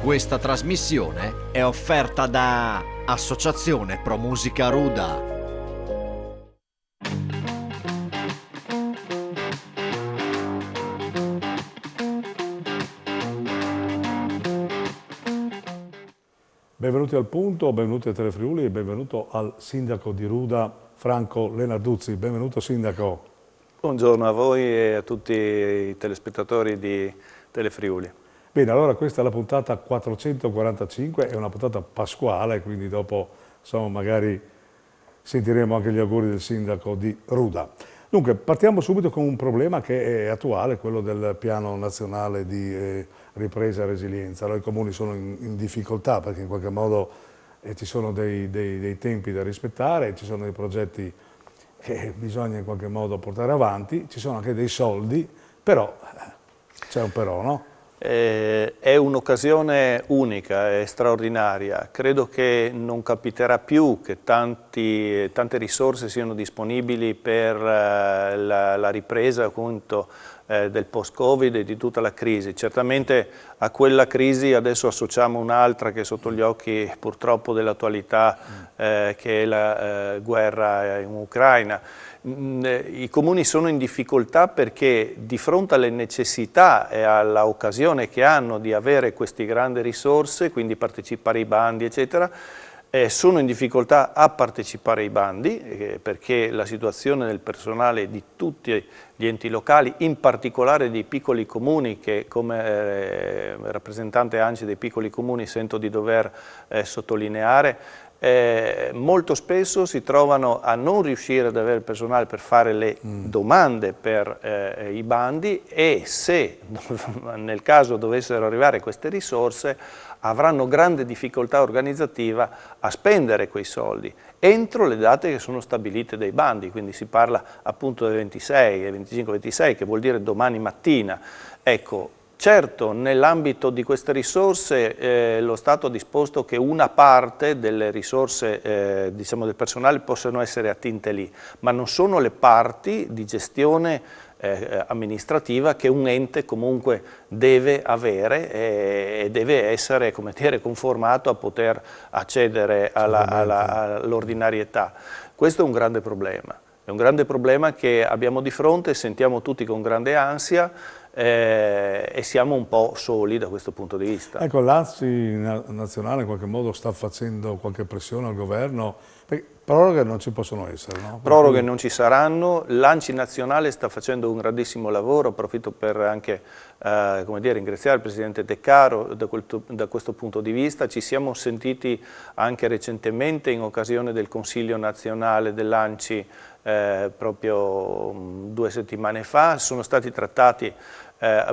Questa trasmissione è offerta da Associazione Pro Musica Ruda. Benvenuti al Punto, benvenuti a Telefriuli e benvenuto al sindaco di Ruda, Franco Lenarduzzi. Benvenuto sindaco. Buongiorno a voi e a tutti i telespettatori di Telefriuli. Bene, allora questa è la puntata 445, è una puntata pasquale, quindi dopo insomma, magari sentiremo anche gli auguri del sindaco di Ruda. Dunque, partiamo subito con un problema che è attuale, quello del piano nazionale di ripresa e resilienza. Allora, i comuni sono in difficoltà perché in qualche modo ci sono dei tempi da rispettare, ci sono dei progetti che bisogna in qualche modo portare avanti, ci sono anche dei soldi, però c'è un però, no? È un'occasione unica e straordinaria. Credo che non capiterà più che tante risorse siano disponibili per la ripresa appunto, del post-Covid e di tutta la crisi. Certamente a quella crisi adesso associamo un'altra che è sotto gli occhi purtroppo dell'attualità, che è la guerra in Ucraina. I comuni sono in difficoltà perché di fronte alle necessità e alla occasione che hanno di avere queste grandi risorse, quindi partecipare ai bandi eccetera, sono in difficoltà a partecipare ai bandi perché la situazione del personale di tutti gli enti locali, in particolare dei piccoli comuni che come rappresentante ANCI dei piccoli comuni sento di dover sottolineare, molto spesso si trovano a non riuscire ad avere il personale per fare le domande per i bandi e se nel caso dovessero arrivare queste risorse avranno grande difficoltà organizzativa a spendere quei soldi entro le date che sono stabilite dai bandi, quindi si parla appunto del 26 e 25-26 che vuol dire domani mattina. Ecco, certo, nell'ambito di queste risorse lo Stato ha disposto che una parte delle risorse diciamo del personale possano essere attinte lì, ma non sono le parti di gestione amministrativa che un ente comunque deve avere e deve essere, come dire, conformato a poter accedere all'ordinarietà. Questo è un grande problema. È un grande problema che abbiamo di fronte, sentiamo tutti con grande ansia e siamo un po' soli da questo punto di vista. Ecco, l'ANCI nazionale in qualche modo sta facendo qualche pressione al governo, perché proroghe non ci possono essere, no? Proroghe non ci saranno, l'ANCI nazionale sta facendo un grandissimo lavoro, approfitto per anche come dire, ringraziare il Presidente De Caro da questo punto di vista. Ci siamo sentiti anche recentemente in occasione del Consiglio nazionale dell'ANCI proprio 2 settimane fa, sono stati trattati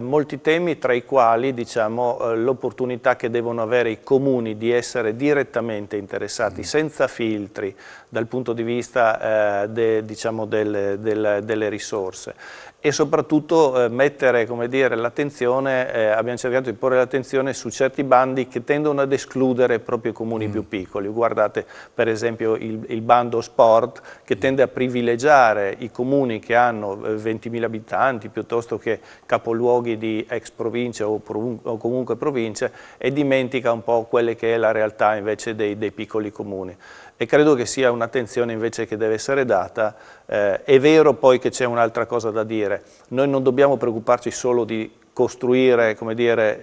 molti temi tra i quali diciamo, l'opportunità che devono avere i comuni di essere direttamente interessati senza filtri dal punto di vista diciamo, delle risorse e soprattutto mettere l'attenzione, abbiamo cercato di porre l'attenzione su certi bandi che tendono ad escludere proprio i comuni più piccoli. Guardate per esempio il bando sport che tende a privilegiare i comuni che hanno 20.000 abitanti piuttosto che capoluoghi di ex province o comunque province e dimentica un po' quelle che è la realtà invece dei piccoli comuni. E credo che sia un'attenzione invece che deve essere data. È vero poi che c'è un'altra cosa da dire, noi non dobbiamo preoccuparci solo di costruire come dire,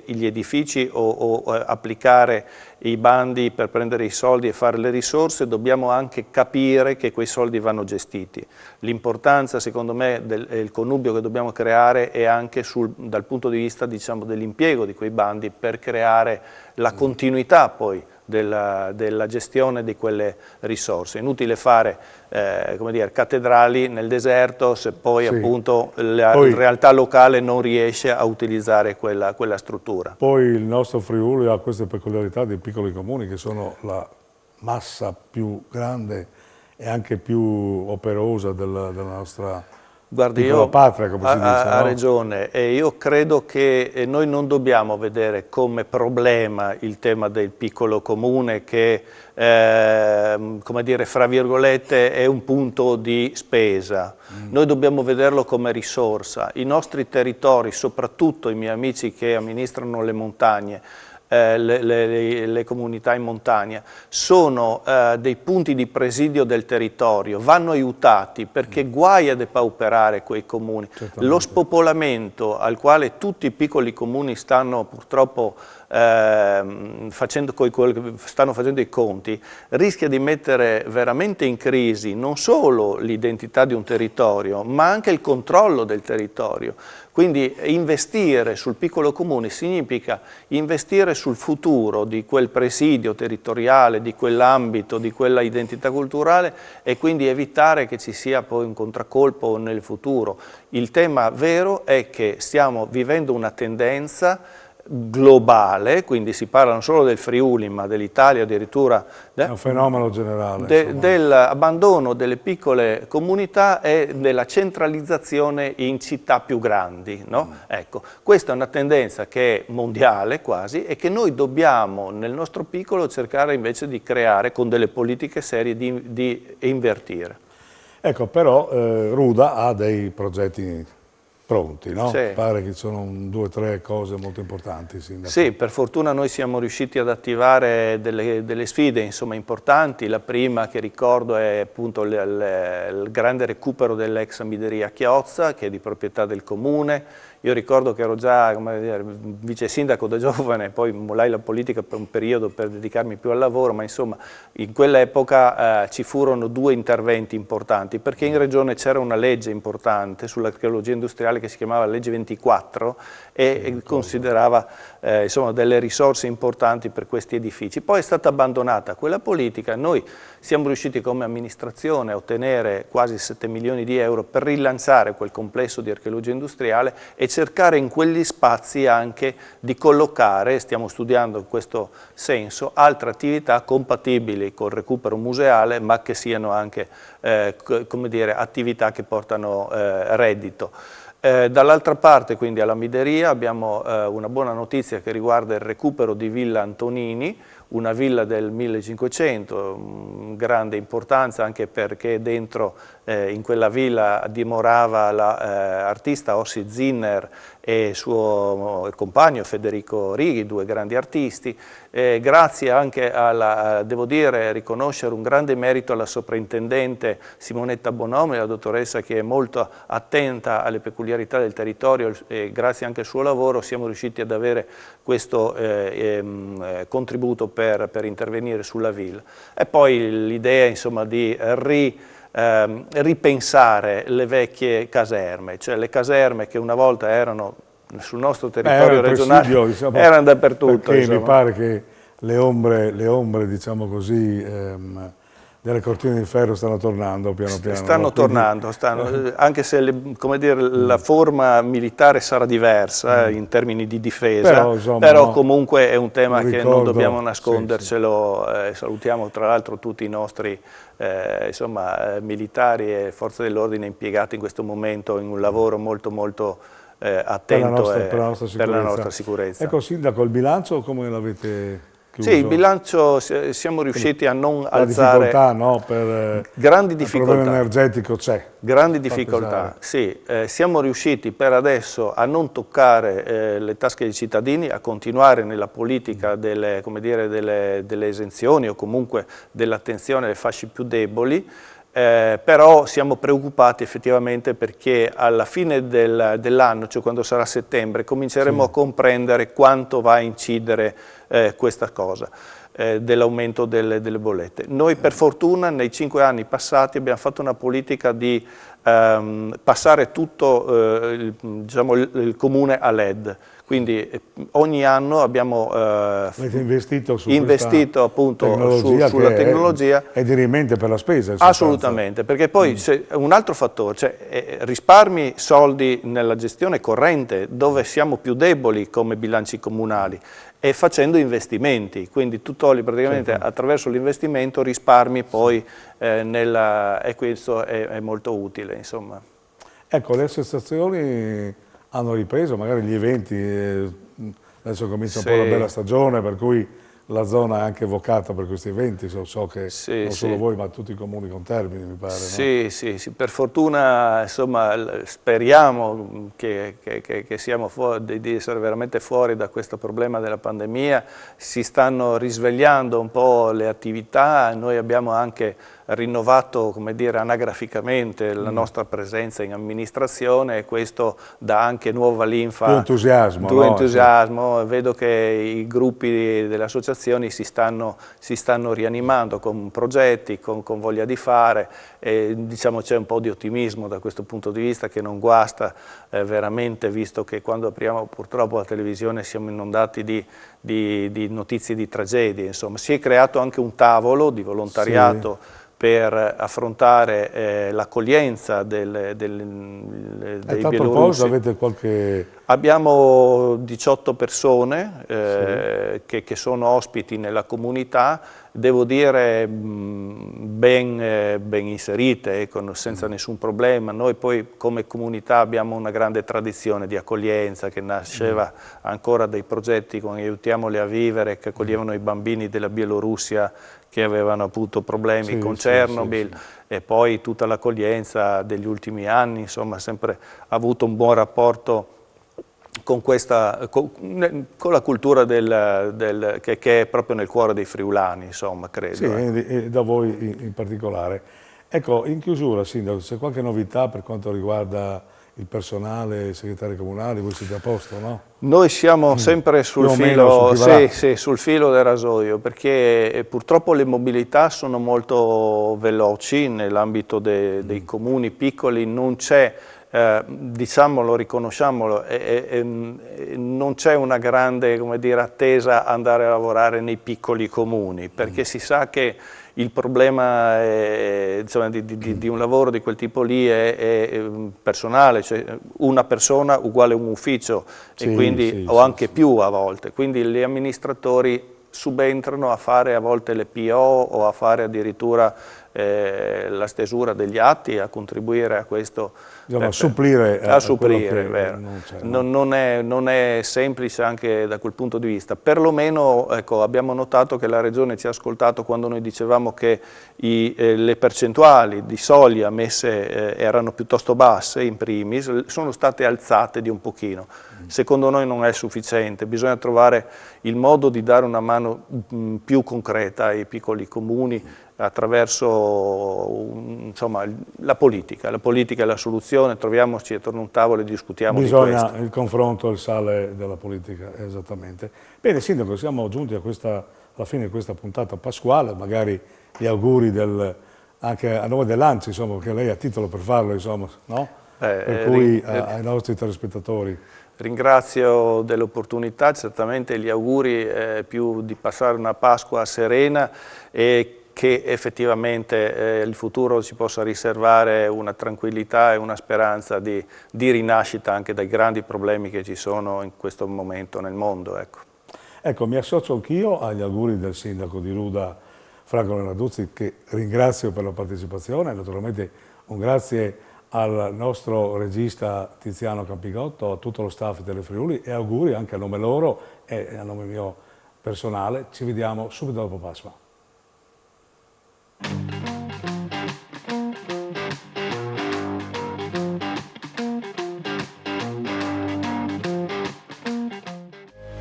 gli edifici o applicare i bandi per prendere i soldi e fare le risorse, dobbiamo anche capire che quei soldi vanno gestiti. L'importanza secondo me del connubio che dobbiamo creare è anche dal punto di vista diciamo, dell'impiego di quei bandi per creare la continuità poi della gestione di quelle risorse. Inutile fare come dire, cattedrali nel deserto se poi appunto la realtà locale non riesce a utilizzare quella struttura. Poi il nostro Friuli ha queste peculiarità dei piccoli comuni che sono la massa più grande e anche più operosa della nostra Guardi, piccola patria, come si dice. Ha no? ragione e io credo che noi non dobbiamo vedere come problema il tema del piccolo comune che, come dire, fra virgolette, è un punto di spesa. Noi dobbiamo vederlo come risorsa. I nostri territori, soprattutto i miei amici che amministrano le montagne, le comunità in montagna, sono dei punti di presidio del territorio, vanno aiutati perché guai a depauperare quei comuni. Certamente. Lo spopolamento al quale tutti i piccoli comuni stanno purtroppo facendo i conti, rischia di mettere veramente in crisi non solo l'identità di un territorio, ma anche il controllo del territorio. Quindi investire sul piccolo comune significa investire sul futuro di quel presidio territoriale, di quell'ambito, di quella identità culturale e quindi evitare che ci sia poi un contraccolpo nel futuro. Il tema vero è che stiamo vivendo una tendenza globale, quindi si parla non solo del Friuli ma dell'Italia addirittura, è un fenomeno generale, dell'abbandono delle piccole comunità e della centralizzazione in città più grandi, no? Ecco, questa è una tendenza che è mondiale quasi e che noi dobbiamo nel nostro piccolo cercare invece di creare con delle politiche serie di invertire. Ecco, però Ruda ha dei progetti pronti, no? Sì. Pare che ci sono 2 o 3 cose molto importanti, sindaco. Sì, per fortuna noi siamo riusciti ad attivare delle sfide insomma, importanti. La prima che ricordo è appunto il grande recupero dell'ex amideria Chiozza, che è di proprietà del comune. Io ricordo che ero già vice sindaco da giovane, poi mollai la politica per un periodo per dedicarmi più al lavoro, ma insomma in quell'epoca ci furono 2 interventi importanti, perché in regione c'era una legge importante sull'archeologia industriale che si chiamava legge 24 e considerava insomma, delle risorse importanti per questi edifici. Poi è stata abbandonata quella politica, noi siamo riusciti come amministrazione a ottenere quasi 7 milioni di euro per rilanciare quel complesso di archeologia industriale e cercare in quegli spazi anche di collocare, stiamo studiando in questo senso, altre attività compatibili col recupero museale ma che siano anche come dire, attività che portano reddito. Dall'altra parte, quindi alla Mideria, abbiamo una buona notizia che riguarda il recupero di Villa Antonini, una villa del 1500, grande importanza anche perché dentro in quella villa dimorava l'artista Ossi Zinner e il suo compagno Federico Righi, 2 grandi artisti. Grazie anche devo dire, riconoscere un grande merito alla soprintendente Simonetta Bonomi, la dottoressa che è molto attenta alle peculiarità del territorio e grazie anche al suo lavoro siamo riusciti ad avere questo contributo per intervenire sulla villa. E poi l'idea insomma di ripensare le vecchie caserme, cioè le caserme che una volta erano sul nostro territorio regionale, presidio, diciamo, erano dappertutto. Perché mi pare che le ombre diciamo così, delle cortine di ferro stanno tornando piano piano. Stanno tornando, anche se come dire, la forma militare sarà diversa in termini di difesa, però comunque è un tema che non dobbiamo nascondercelo. Sì. Salutiamo tra l'altro tutti i nostri militari e forze dell'ordine impiegati in questo momento in un lavoro molto attento per la nostra sicurezza. Ecco Sindaco, il bilancio come l'avete chiuso? Sì, il bilancio siamo riusciti a non alzare... difficoltà, no? Grandi difficoltà. Il problema energetico c'è. Grandi difficoltà, sì. Siamo riusciti per adesso a non toccare le tasche dei cittadini, a continuare nella politica delle esenzioni o comunque dell'attenzione alle fasce più deboli, però siamo preoccupati effettivamente perché alla fine dell'anno, cioè quando sarà settembre, cominceremo a comprendere quanto va a incidere questa cosa dell'aumento delle bollette. Noi per fortuna nei 5 anni passati abbiamo fatto una politica di passare tutto il comune a LED. Quindi ogni anno abbiamo investito appunto sulla tecnologia. È dirimente per la spesa. Assolutamente, perché poi c'è un altro fattore, cioè risparmi soldi nella gestione corrente dove siamo più deboli come bilanci comunali e facendo investimenti, quindi tu togli praticamente attraverso l'investimento risparmi poi e questo è molto utile, insomma. Ecco, le associazioni hanno ripreso, magari gli eventi, adesso comincia un po' la bella stagione, per cui la zona è anche vocata per questi eventi, so che Sì, non solo sì. voi ma tutti i comuni con Termini mi pare. Sì, sì, sì, per fortuna insomma, speriamo che siamo di essere veramente fuori da questo problema della pandemia, si stanno risvegliando un po' le attività, noi abbiamo anche rinnovato, come dire, anagraficamente la nostra presenza in amministrazione e questo dà anche nuova linfa, Più entusiasmo, più no? entusiasmo. Vedo che i gruppi delle associazioni si stanno rianimando con progetti, con voglia di fare e diciamo c'è un po' di ottimismo da questo punto di vista che non guasta veramente, visto che quando apriamo purtroppo la televisione siamo inondati di notizie di tragedie. Insomma, si è creato anche un tavolo di volontariato per affrontare l'accoglienza dei A tal bielorussi. proposito avete qualche... Abbiamo 18 persone che sono ospiti nella comunità, devo dire ben inserite, senza nessun problema. Noi poi come comunità abbiamo una grande tradizione di accoglienza che nasceva ancora dai progetti con Aiutiamoli a Vivere, che accoglievano i bambini della Bielorussia che avevano avuto problemi con Chernobyl e poi tutta l'accoglienza degli ultimi anni, insomma, sempre avuto un buon rapporto con la cultura che è proprio nel cuore dei friulani, insomma, credo. Sì, e da voi in particolare. Ecco, in chiusura, Sindaco, c'è qualche novità per quanto riguarda il personale, i segretari comunali, voi siete a posto, no? Noi siamo sempre sul filo, sul filo del rasoio, perché purtroppo le mobilità sono molto veloci nell'ambito dei comuni piccoli, non c'è, diciamolo, riconosciamolo, non c'è una grande, come dire, attesa ad andare a lavorare nei piccoli comuni, perché si sa che il problema insomma, di un lavoro di quel tipo lì è personale, cioè una persona uguale a un ufficio e quindi, o anche più a volte, quindi gli amministratori subentrano a fare a volte le PO o a fare addirittura la stesura degli atti, a contribuire a questo. Diciamo, a supplire, vero. Non è semplice anche da quel punto di vista. Perlomeno ecco, abbiamo notato che la Regione ci ha ascoltato quando noi dicevamo che le percentuali di soglia messe erano piuttosto basse in primis, sono state alzate di un pochino. Secondo noi non è sufficiente, bisogna trovare il modo di dare una mano più concreta ai piccoli comuni attraverso insomma, la politica è la soluzione, troviamoci attorno a un tavolo e discutiamo di questo. Bisogna il confronto, il sale della politica, esattamente. Bene, Sindaco, siamo giunti alla fine di questa puntata pasquale, magari gli auguri anche a nome dell'ANCI, insomma, che lei ha titolo per farlo, insomma, no? Per cui ai nostri telespettatori. Ringrazio dell'opportunità, certamente gli auguri più di passare una Pasqua serena e che effettivamente il futuro ci possa riservare una tranquillità e una speranza di rinascita anche dai grandi problemi che ci sono in questo momento nel mondo. Ecco, mi associo anch'io agli auguri del sindaco di Ruda, Franco Lenarduzzi, che ringrazio per la partecipazione, naturalmente un grazie al nostro regista Tiziano Campigotto, a tutto lo staff di Telefriuli e auguri anche a nome loro e a nome mio personale. Ci vediamo subito dopo Pasqua.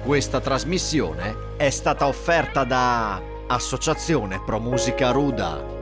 Questa trasmissione è stata offerta da Associazione Pro Musica Ruda.